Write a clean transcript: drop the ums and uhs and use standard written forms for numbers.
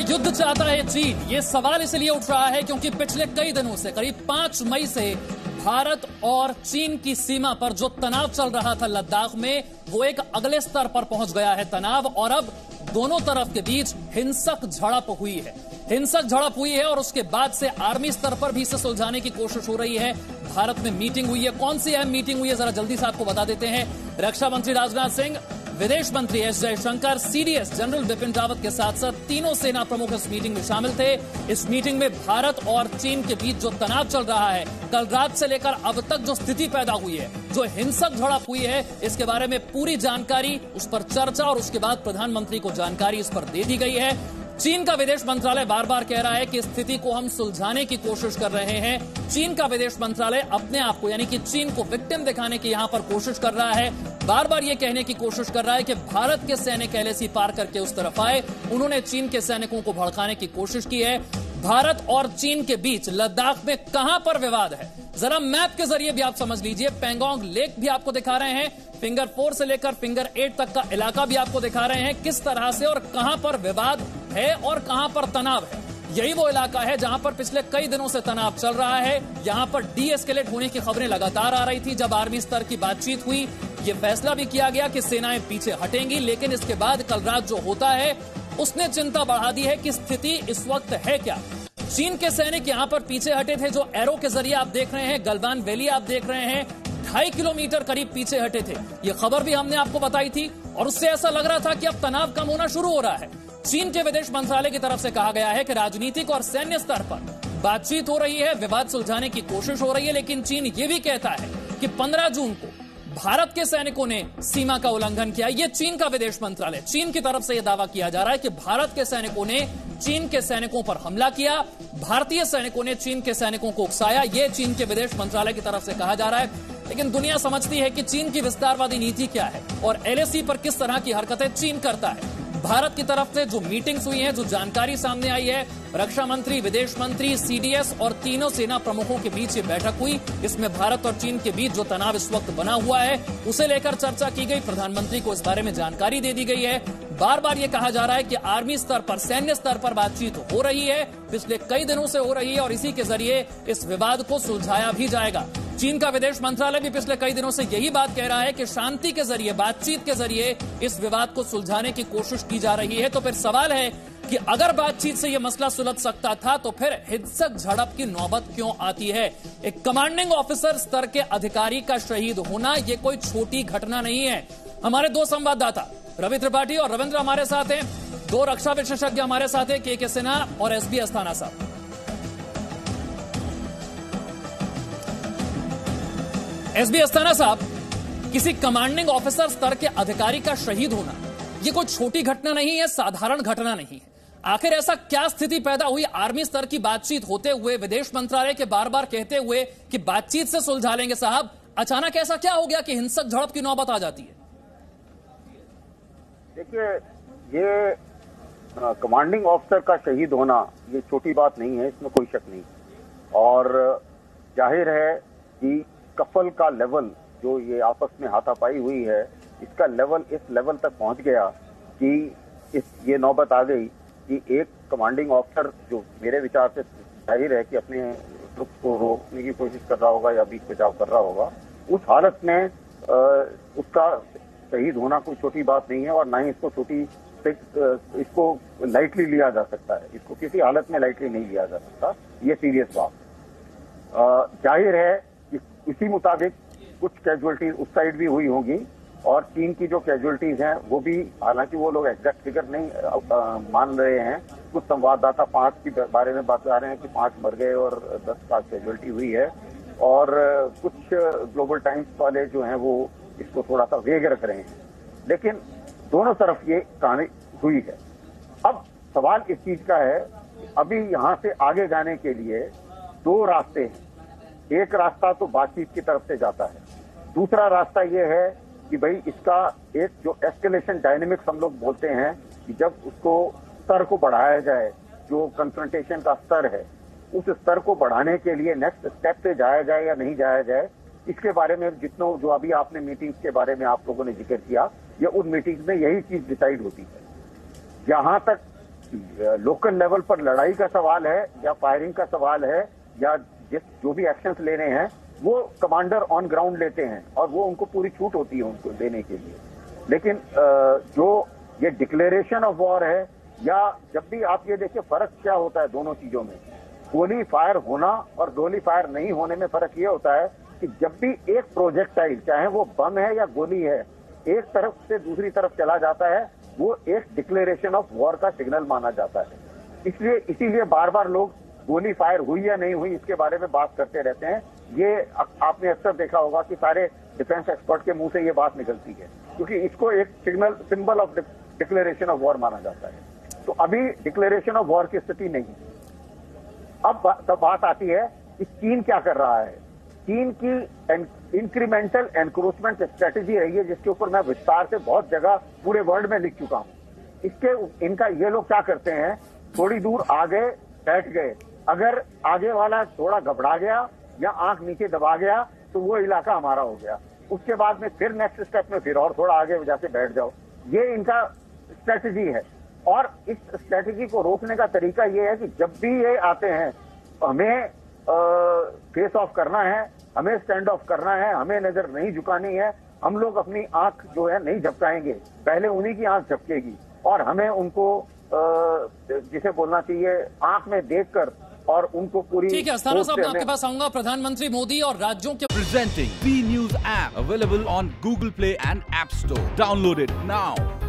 युद्ध चाहता है चीन? ये सवाल इसलिए उठ रहा है क्योंकि पिछले कई दिनों से करीब 5 मई से भारत और चीन की सीमा पर जो तनाव चल रहा था लद्दाख में, वो एक अगले स्तर पर पहुंच गया है तनाव। और अब दोनों तरफ के बीच हिंसक झड़प हुई है और उसके बाद से आर्मी स्तर पर भी इसे सुलझाने की कोशिश हो रही है। भारत में मीटिंग हुई है। कौन सी अहम मीटिंग हुई है, जरा जल्दी से आपको बता देते हैं। रक्षा मंत्री राजनाथ सिंह, विदेश मंत्री S Jaishankar, CDS general Bipin Rawat के साथ साथ तीनों सेना प्रमुख इस मीटिंग में शामिल थे। इस मीटिंग में भारत और चीन के बीच जो तनाव चल रहा है, कल रात से लेकर अब तक जो स्थिति पैदा हुई है, जो हिंसक झड़प हुई है, इसके बारे में पूरी जानकारी, उस पर चर्चा और उसके बाद प्रधानमंत्री को जानकारी इस पर दे दी गई है। चीन का विदेश मंत्रालय बार बार कह रहा है कि स्थिति को हम सुलझाने की कोशिश कर रहे हैं। चीन का विदेश मंत्रालय अपने आप को यानी कि चीन को विक्टिम दिखाने की यहां पर कोशिश कर रहा है। बार बार यह कहने की कोशिश कर रहा है कि भारत के सैनिक एलएसी पार करके उस तरफ आए। उन्होंने चीन के सैनिकों को भड़काने की कोशिश की है। भारत और चीन के बीच लद्दाख में कहां पर विवाद है, जरा मैप के जरिए भी आप समझ लीजिए। पेंगोंग लेक भी आपको दिखा रहे हैं, फिंगर 4 से लेकर फिंगर 8 तक का इलाका भी आपको दिखा रहे हैं, किस तरह से और कहां पर विवाद है और कहां पर तनाव है। यही वो इलाका है जहां पर पिछले कई दिनों से तनाव चल रहा है। यहां पर डी-एस्केलेट होने की खबरें लगातार आ रही थी। जब आर्मी स्तर की बातचीत हुई, यह फैसला भी किया गया कि सेनाएं पीछे हटेंगी, लेकिन इसके बाद कल रात जो होता है उसने चिंता बढ़ा दी है कि स्थिति इस वक्त है क्या। चीन के सैनिक यहां पर पीछे हटे थे, जो एरो के जरिए आप देख रहे हैं, गलवान वैली आप देख रहे हैं, 2.5 किलोमीटर करीब पीछे हटे थे। यह खबर भी हमने आपको बताई थी और उससे ऐसा लग रहा था कि अब तनाव कम होना शुरू हो रहा है। चीन के विदेश मंत्रालय की तरफ से कहा गया है कि राजनीतिक और सैन्य स्तर पर बातचीत हो रही है, विवाद सुलझाने की कोशिश हो रही है, लेकिन चीन यह भी कहता है कि 15 जून को भारत के सैनिकों ने सीमा का उल्लंघन किया। यह चीन का विदेश मंत्रालय, चीन की तरफ से यह दावा किया जा रहा है कि भारत के सैनिकों ने चीन के सैनिकों पर हमला किया, भारतीय सैनिकों ने चीन के सैनिकों को उकसाया। यह चीन के विदेश मंत्रालय की तरफ से कहा जा रहा है। लेकिन दुनिया समझती है कि चीन की विस्तारवादी नीति क्या है और एलएसी पर किस तरह की हरकतें चीन करता है। भारत की तरफ से जो मीटिंग्स हुई हैं, जो जानकारी सामने आई है, रक्षा मंत्री, विदेश मंत्री, सीडीएस और तीनों सेना प्रमुखों के बीच ये बैठक हुई। इसमें भारत और चीन के बीच जो तनाव इस वक्त बना हुआ है, उसे लेकर चर्चा की गई। प्रधानमंत्री को इस बारे में जानकारी दे दी गई है। बार बार ये कहा जा रहा है कि आर्मी स्तर पर, सैन्य स्तर पर बातचीत हो रही है, पिछले कई दिनों से हो रही है और इसी के जरिए इस विवाद को सुलझाया भी जाएगा। चीन का विदेश मंत्रालय भी पिछले कई दिनों से यही बात कह रहा है कि शांति के जरिए, बातचीत के जरिए इस विवाद को सुलझाने की कोशिश की जा रही है। तो फिर सवाल है कि अगर बातचीत से यह मसला सुलझ सकता था तो फिर हिंसक झड़प की नौबत क्यों आती है। एक कमांडिंग ऑफिसर स्तर के अधिकारी का शहीद होना यह कोई छोटी घटना नहीं है। हमारे दो संवाददाता रवि त्रिपाठी और रविंद्र हमारे साथ हैं, दो रक्षा विशेषज्ञ हमारे साथ हैं, के सिन्हा और एसबी अस्थाना साहब। एसबी अस्थाना साहब, किसी कमांडिंग ऑफिसर स्तर के अधिकारी का शहीद होना यह कोई छोटी घटना नहीं है, साधारण घटना नहीं है। आखिर ऐसा क्या स्थिति पैदा हुई? आर्मी स्तर की बातचीत होते हुए, विदेश मंत्रालय के बार बार कहते हुए कि बातचीत से सुलझा लेंगे साहब, अचानक ऐसा क्या हो गया कि हिंसक झड़प की नौबत आ जाती है? देखिए, ये कमांडिंग ऑफिसर का शहीद होना ये छोटी बात नहीं है, इसमें कोई शक नहीं। और जाहिर है कि कफल का लेवल जो ये आपस में हाथापाई हुई है, इसका लेवल इस लेवल तक पहुंच गया कि ये नौबत आ गई कि एक कमांडिंग ऑफिसर, जो मेरे विचार से जाहिर है कि अपने ट्रुप को रोकने की कोशिश कर रहा होगा या बीच बचाव कर रहा होगा, उस हालत में उसका शहीद होना कोई छोटी बात नहीं है और ना ही इसको लाइटली लिया जा सकता है। इसको किसी हालत में लाइटली नहीं लिया जा सकता, ये सीरियस बात। जाहिर है कि इसी मुताबिक कुछ कैजुअलिटीज उस साइड भी हुई होगी और चीन की जो कैजुअलिटीज हैं वो भी, हालांकि वो लोग एग्जैक्ट फिगर नहीं मान रहे हैं। कुछ संवाददाता 5 के बारे में बता रहे हैं कि 5 मर गए और 10 का कैजुअलिटी हुई है, और कुछ ग्लोबल टाइम्स वाले जो हैं वो इसको थोड़ा सा वेग रख रहे हैं। लेकिन दोनों तरफ ये कहानी हुई है। अब सवाल इस चीज का है, अभी यहाँ से आगे जाने के लिए 2 रास्ते हैं। एक रास्ता तो बातचीत की तरफ से जाता है, दूसरा रास्ता ये है कि भाई इसका एक जो एस्केलेशन डायनेमिक्स हम लोग बोलते हैं कि जब उसको स्तर को बढ़ाया जाए, जो कन्फ्रंटेशन का स्तर है, उस स्तर को बढ़ाने के लिए नेक्स्ट स्टेप पे जाया जाए या नहीं जाया जाए, इसके बारे में जितनों जो अभी आपने मीटिंग्स के बारे में आप लोगों ने जिक्र किया, ये उन मीटिंग्स में यही चीज डिसाइड होती है। जहां तक लोकल लेवल पर लड़ाई का सवाल है या फायरिंग का सवाल है या जो भी एक्शंस लेने हैं वो कमांडर ऑन ग्राउंड लेते हैं और वो उनको पूरी छूट होती है उनको देने के लिए। लेकिन जो ये डिक्लेरेशन ऑफ वॉर है या जब भी आप ये देखिए फर्क क्या होता है दोनों चीजों में, गोली फायर होना और गोली फायर नहीं होने में फर्क ये होता है कि जब भी एक प्रोजेक्टाइल चाहे वो बम है या गोली है एक तरफ से दूसरी तरफ चला जाता है वो एक डिक्लेरेशन ऑफ वॉर का सिग्नल माना जाता है। इसीलिए बार बार लोग गोली फायर हुई या नहीं हुई इसके बारे में बात करते रहते हैं। ये आपने अक्सर देखा होगा कि सारे डिफेंस एक्सपर्ट के मुंह से ये बात निकलती है क्योंकि इसको एक symbol of declaration of war माना जाता है। तो अभी डिक्लेरेशन ऑफ वॉर की स्थिति नहीं। अब बात आती है कि चीन क्या कर रहा है। चीन की इंक्रीमेंटल एनक्रोचमेंट स्ट्रेटेजी रही है जिसके ऊपर मैं विस्तार से बहुत जगह पूरे वर्ल्ड में लिख चुका हूं। इनका ये लोग क्या करते हैं, थोड़ी दूर आगे बैठ गए, अगर आगे वाला थोड़ा घबरा गया या आंख नीचे दबा गया तो वो इलाका हमारा हो गया। उसके बाद में फिर नेक्स्ट स्टेप में फिर और थोड़ा आगे जाके बैठ जाओ। ये इनका स्ट्रेटेजी है और इस स्ट्रेटेजी को रोकने का तरीका ये है कि जब भी ये आते हैं हमें फेस ऑफ करना है, हमें स्टैंड ऑफ करना है, हमें नजर नहीं झुकानी है। हम लोग अपनी आंख जो है नहीं झपकाएंगे, पहले उन्हीं की आंख झपकेगी और हमें उनको जिसे बोलना चाहिए आंख में देखकर और उनको पूरी। ठीक है अस्थाना साहब, मैं आपके पास आऊंगा। प्रधानमंत्री मोदी और राज्यों के presenting V news app available on Google play and app store. Download it now.